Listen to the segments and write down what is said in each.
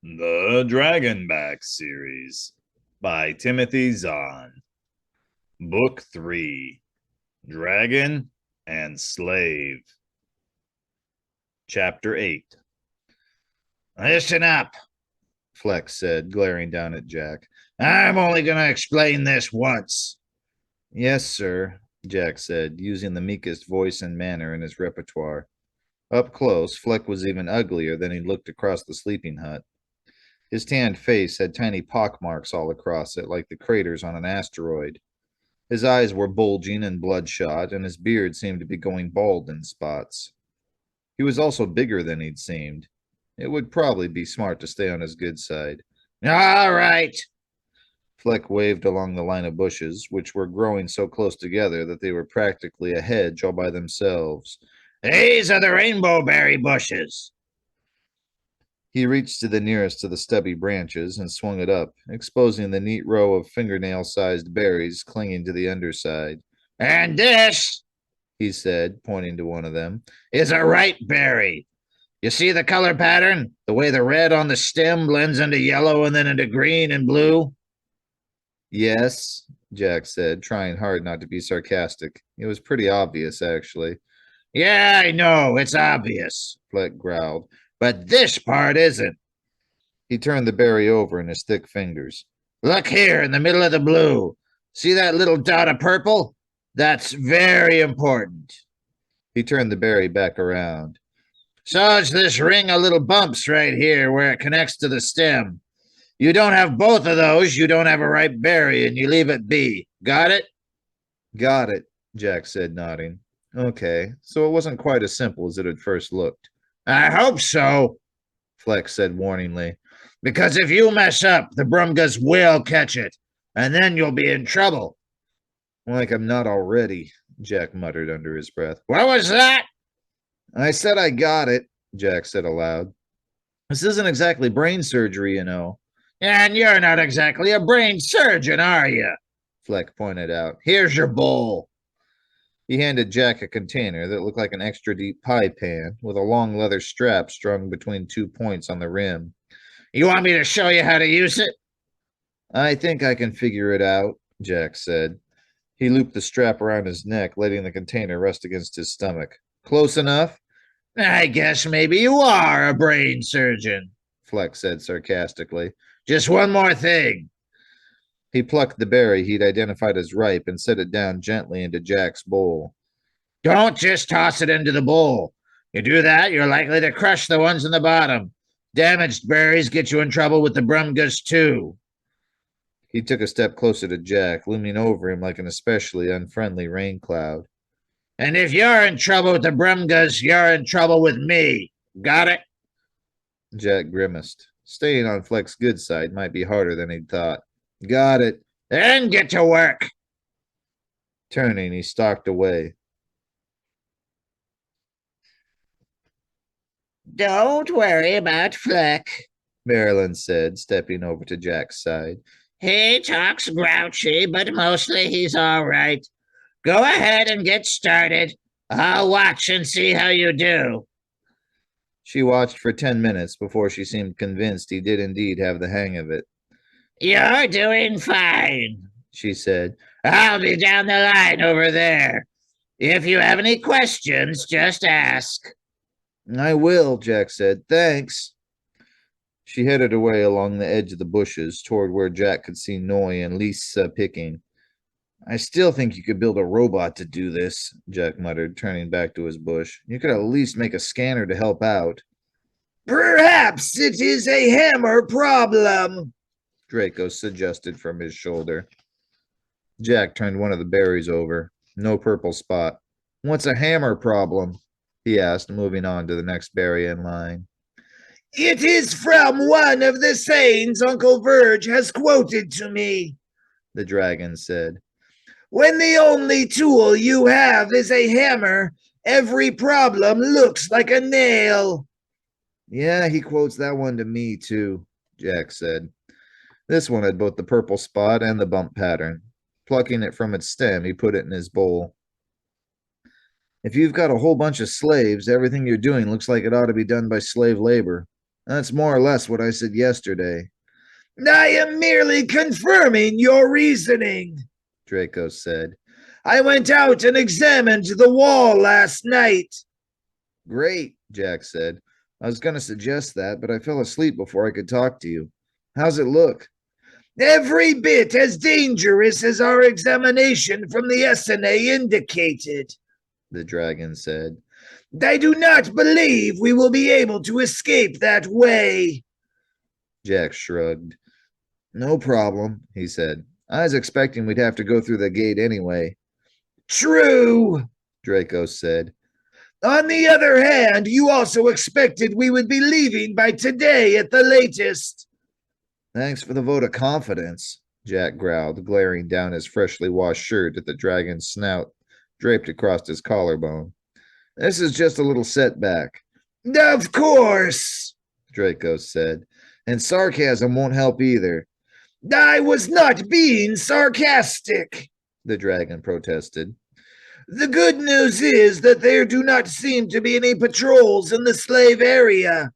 The Dragonback series by Timothy Zahn. Book 3, Dragon and Slave. Chapter 8. Listen up, Flex said, glaring down at Jack. I'm only going to explain this once. Yes, sir, Jack said, using the meekest voice and manner in his repertoire. Up close, Fleck was even uglier than he looked across the sleeping hut. His tanned face had tiny pockmarks all across it, like the craters on an asteroid. His eyes were bulging and bloodshot, and his beard seemed to be going bald in spots. He was also bigger than he'd seemed. It would probably be smart to stay on his good side. All right. Fleck waved along the line of bushes, which were growing so close together that they were practically a hedge all by themselves. These are the rainbow berry bushes. He reached to the nearest of the stubby branches and swung it up, exposing the neat row of fingernail-sized berries clinging to the underside. And this, he said, pointing to one of them, is a ripe berry. You see the color pattern? The way the red on the stem blends into yellow and then into green and blue? Yes, Jack said, trying hard not to be sarcastic. It was pretty obvious, actually. Yeah, I know, it's obvious, Fleck growled. But this part isn't. He turned the berry over in his thick fingers. Look here in the middle of the blue. See that little dot of purple? That's very important. He turned the berry back around. So it's this ring of little bumps right here where it connects to the stem. You don't have both of those, you don't have a ripe berry, and you leave it be. Got it? Got it, Jack said, nodding. Okay, so it wasn't quite as simple as it had first looked. I hope so, Fleck said warningly. Because if you mess up, the Brumgas will catch it, and then you'll be in trouble. Like I'm not already, Jack muttered under his breath. What was that? I said I got it, Jack said aloud. This isn't exactly brain surgery, you know. And you're not exactly a brain surgeon, are you? Fleck pointed out. Here's your bowl. He handed Jack a container that looked like an extra deep pie pan with a long leather strap strung between 2 points on the rim. You want me to show you how to use it? I think I can figure it out, Jack said. He looped the strap around his neck, letting the container rest against his stomach. Close enough? I guess maybe you are a brain surgeon, Fleck said sarcastically. Just one more thing. He plucked the berry he'd identified as ripe and set it down gently into Jack's bowl. Don't just toss it into the bowl. You do that, you're likely to crush the ones in the bottom. Damaged berries get you in trouble with the Brumgas, too. He took a step closer to Jack, looming over him like an especially unfriendly rain cloud. And if you're in trouble with the Brumgas, you're in trouble with me. Got it? Jack grimaced. Staying on Fleck's good side might be harder than he'd thought. Got it. Then get to work. Turning, he stalked away. Don't worry about Fleck, Marilyn said, stepping over to Jack's side. He talks grouchy, but mostly he's all right. Go ahead and get started. I'll watch and see how you do. She watched for 10 minutes before she seemed convinced he did indeed have the hang of it. You're doing fine, she said. I'll be down the line over there. If you have any questions, just ask. I will, Jack said. Thanks. She headed away along the edge of the bushes toward where Jack could see Noy and Lisa picking. I still think you could build a robot to do this, Jack muttered, turning back to his bush. You could at least make a scanner to help out. Perhaps it is a hammer problem, Draco suggested from his shoulder. Jack turned one of the berries over. No purple spot. What's a hammer problem? He asked, moving on to the next berry in line. It is from one of the sayings Uncle Verge has quoted to me, the dragon said. When the only tool you have is a hammer, every problem looks like a nail. Yeah, he quotes that one to me, too, Jack said. This one had both the purple spot and the bump pattern. Plucking it from its stem, he put it in his bowl. If you've got a whole bunch of slaves, everything you're doing looks like it ought to be done by slave labor. That's more or less what I said yesterday, I am merely confirming your reasoning, Draco said. I went out and examined the wall last night. Great, Jack said. I was going to suggest that, but I fell asleep before I could talk to you. How's it look? Every bit as dangerous as our examination from the SNA indicated, the dragon said. I do not believe we will be able to escape that way. Jack shrugged. No problem, he said. I was expecting we'd have to go through the gate anyway. True, Draco said. On the other hand, you also expected we would be leaving by today at the latest. Thanks for the vote of confidence, Jack growled, glaring down his freshly washed shirt at the dragon's snout draped across his collarbone. This is just a little setback. Of course, Draco said. And sarcasm won't help either. I was not being sarcastic, the dragon protested. The good news is that there do not seem to be any patrols in the slave area.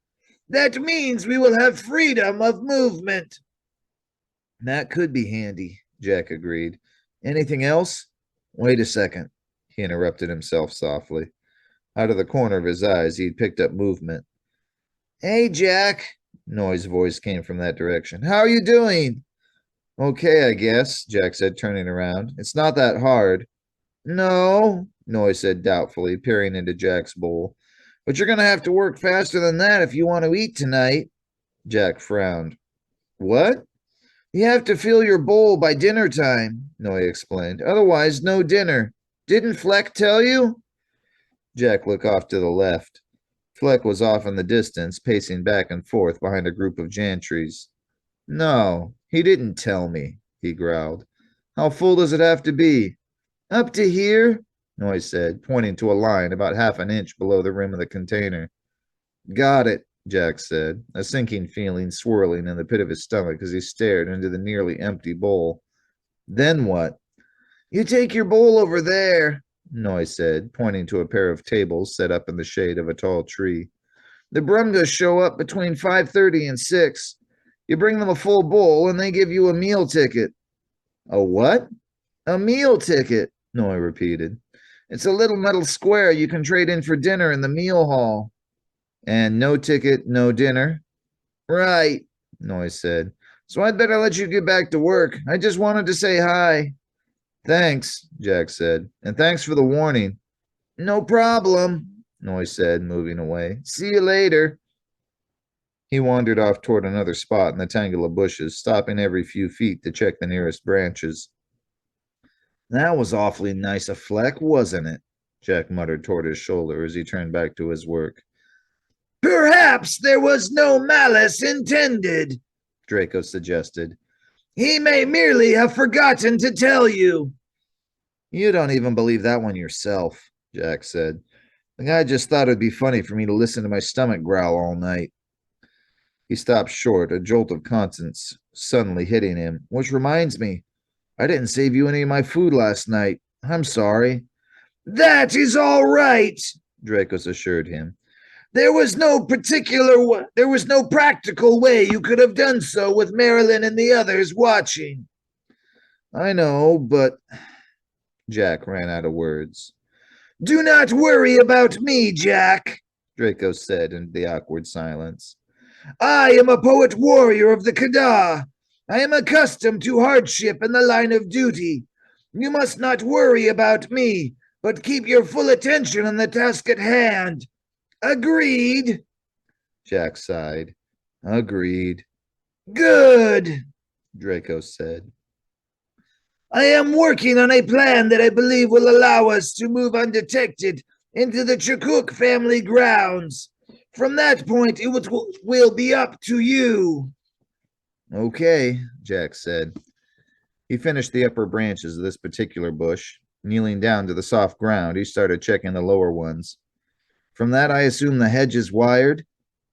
That means we will have freedom of movement. That could be handy, Jack agreed. Anything else? Wait a second, he interrupted himself softly. Out of the corner of his eyes, he'd picked up movement. Hey, Jack, Noy's voice came from that direction. How are you doing? Okay, I guess, Jack said, turning around. It's not that hard. No, Noy said doubtfully, peering into Jack's bowl. But you're going to have to work faster than that if you want to eat tonight. Jack frowned. What? You have to fill your bowl by dinner time, Noy explained. Otherwise, no dinner. Didn't Fleck tell you? Jack looked off to the left. Fleck was off in the distance, pacing back and forth behind a group of jantries. No, he didn't tell me, he growled. How full does it have to be? Up to here, Noy said, pointing to a line about half an inch below the rim of the container. Got it, Jack said, a sinking feeling swirling in the pit of his stomach as he stared into the nearly empty bowl. Then what? You take your bowl over there, Noy said, pointing to a pair of tables set up in the shade of a tall tree. The Brumgas show up between 5:30 and 6. You bring them a full bowl and they give you a meal ticket. A what? A meal ticket, Noy repeated. It's a little metal square you can trade in for dinner in the meal hall. And no ticket, no dinner? Right, Noy said. So I'd better let you get back to work. I just wanted to say hi. Thanks, Jack said. And thanks for the warning. No problem, Noy said, moving away. See you later. He wandered off toward another spot in the tangle of bushes, stopping every few feet to check the nearest branches. That was awfully nice of Fleck, wasn't it? Jack muttered toward his shoulder as he turned back to his work. Perhaps there was no malice intended, Draco suggested. He may merely have forgotten to tell you. You don't even believe that one yourself, Jack said. The guy just thought it'd be funny for me to listen to my stomach growl all night. He stopped short, a jolt of conscience suddenly hitting him. Which reminds me, I didn't save you any of my food last night. I'm sorry. That is all right, Dracos assured him. There was no practical way you could have done so with Marilyn and the others watching. I know, but Jack ran out of words. Do not worry about me, Jack, Draco said in the awkward silence. I am a poet warrior of the Kada. I am accustomed to hardship in the line of duty. You must not worry about me, but keep your full attention on the task at hand. Agreed? Jack sighed. Agreed. Good, Draco said. I am working on a plan that I believe will allow us to move undetected into the Chakuk family grounds. From that point, it will be up to you. Okay, Jack said. He finished the upper branches of this particular bush. Kneeling down to the soft ground, he started checking the lower ones. From that, I assume the hedge is wired?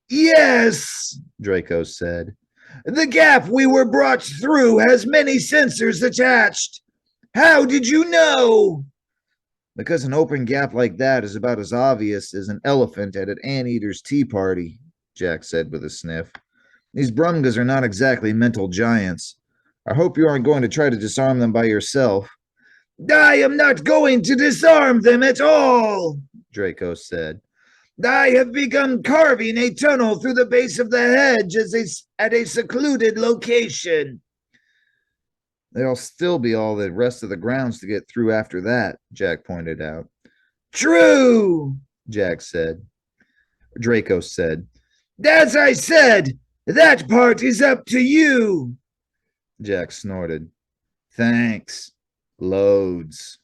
Yes, Draco said. The gap we were brought through has many sensors attached. How did you know? Because an open gap like that is about as obvious as an elephant at an anteater's tea party, Jack said with a sniff. These Brumgas are not exactly mental giants. I hope you aren't going to try to disarm them by yourself. I am not going to disarm them at all, Draco said. I have begun carving a tunnel through the base of the hedge at a secluded location. There'll still be all the rest of the grounds to get through after that, Jack pointed out. True, Jack said. Draco said. As I said, that part is up to you. Jack snorted. Thanks. Loads.